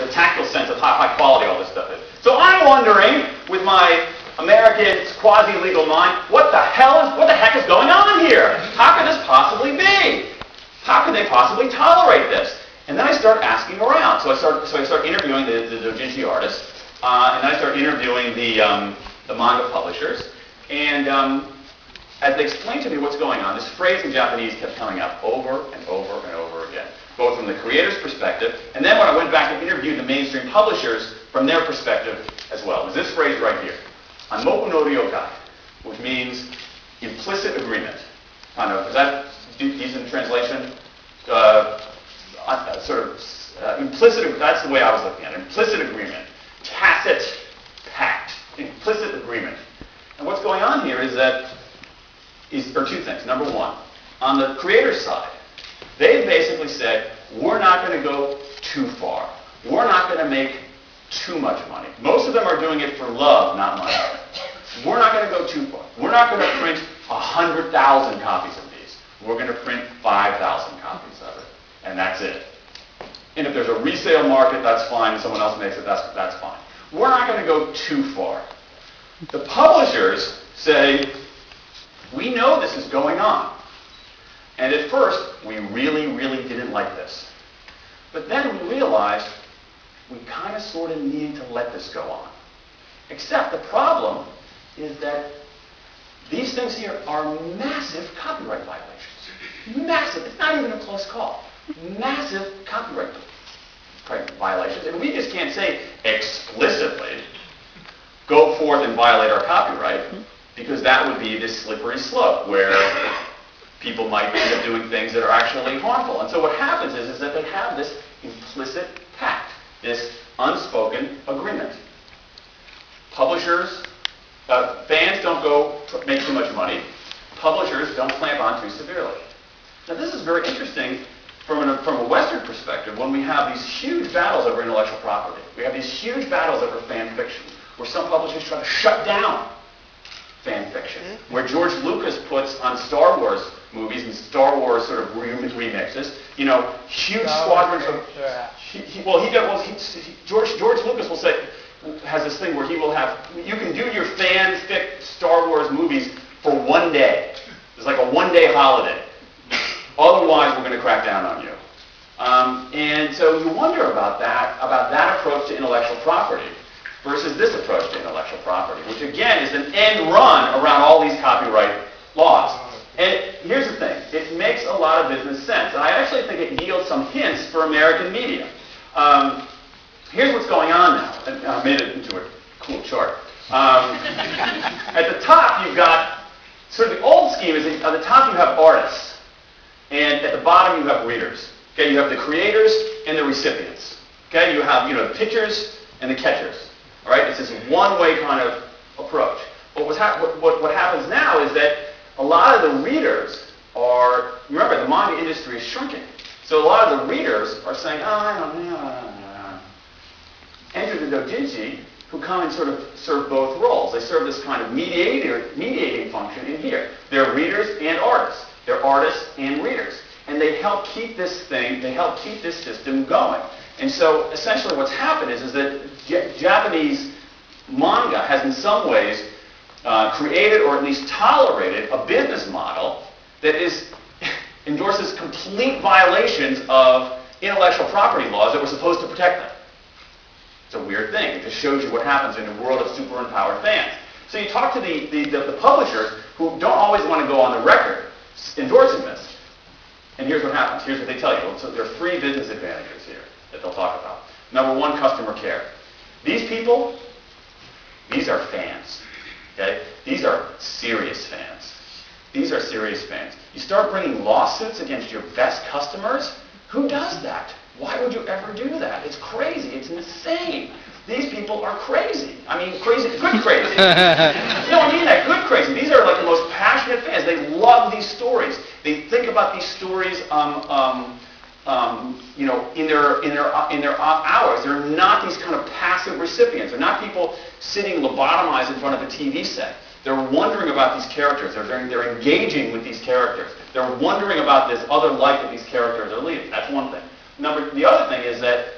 a tactile sense of how high quality all this stuff is. So I'm wondering, with my American quasi-legal mind, what the heck is going on here? How could this possibly be? How could they possibly tolerate this? And then I start asking around. So I start interviewing the doujinshi artists, and I start interviewing the manga publishers, and as they explained to me what's going on, this phrase in Japanese kept coming up over and over and over again, both from the creator's perspective, and then when I went back and interviewed the mainstream publishers from their perspective as well. It was this phrase right here, Anmoku no ryokai, which means implicit agreement. I don't know, is that decent translation? Implicit, that's the way I was looking at it. Implicit agreement, tacit pact, implicit agreement. And what's going on here is that, or two things. Number one, on the creator's side, they basically said, we're not going to go too far. We're not going to make too much money. Most of them are doing it for love, not money. We're not going to go too far. We're not going to print 100,000 copies of these. We're going to print 5,000 copies of it. And that's it. And if there's a resale market, that's fine. Someone else makes it, that's fine. We're not going to go too far. The publishers say, we know this is going on. And at first, we really, really didn't like this. But then we realized we kind of sort of need to let this go on. Except the problem is that these things here are massive copyright violations. Massive. It's not even a close call. Massive copyright violations. And we just can't say explicitly, go forth and violate our copyright, because that would be this slippery slope where people might end up doing things that are actually harmful. And so what happens is that they have this implicit pact, this unspoken agreement. Publishers, fans don't go make too much money. Publishers don't clamp on too severely. Now this is very interesting from a Western perspective when we have these huge battles over intellectual property. We have these huge battles over fan fiction, where some publishers try to shut down fan fiction, where George Lucas puts on Star Wars movies and Star Wars sort of remixes, you know, huge squadrons of... George Lucas will say, has this thing where he will have, you can do your fan-fic Star Wars movies for one day. It's like a one-day holiday. Otherwise, we're going to crack down on you. And so you wonder about that approach to intellectual property versus this approach to intellectual property, which again is an end run around all these copyright laws. And here's the thing, it makes a lot of business sense, and I actually think it yields some hints for American media. Here's what's going on now, and I made it into a cool chart. At the top you've got, sort of the old scheme is at the top you have artists, and at the bottom you have readers. Okay, you have the creators and the recipients. Okay, you have the pitchers and the catchers. All right, it's this one-way kind of approach. But what happens now is that a lot of the readers are, remember, the manga industry is shrinking. So a lot of the readers are saying, oh, I don't know. Enter the doujinshi, who come and sort of serve both roles. They serve this kind of mediating function in here. They're readers and artists. They're artists and readers. And they help keep this system going. And so essentially what's happened is that Japanese manga has in some ways created or at least tolerated a business model that endorses complete violations of intellectual property laws that were supposed to protect them. It's a weird thing. It just shows you what happens in a world of super empowered fans. So you talk to the publishers who don't always want to go on the record endorsing this. And here's what happens. Here's what they tell you. So there are 3 business advantages here that they'll talk about. Number 1, customer care. These people, these are fans. Okay? These are serious fans. These are serious fans. You start bringing lawsuits against your best customers? Who does that? Why would you ever do that? It's crazy. It's insane. These people are crazy. I mean, crazy, good crazy. No, I mean that, good crazy. These are like the most passionate fans. They love these stories. They think about these stories, in their hours. They're not these kind of passive recipients. They're not people sitting lobotomized in front of a TV set. They're wondering about these characters. They're engaging with these characters. They're wondering about this other life that these characters are leading. That's one thing. The other thing is that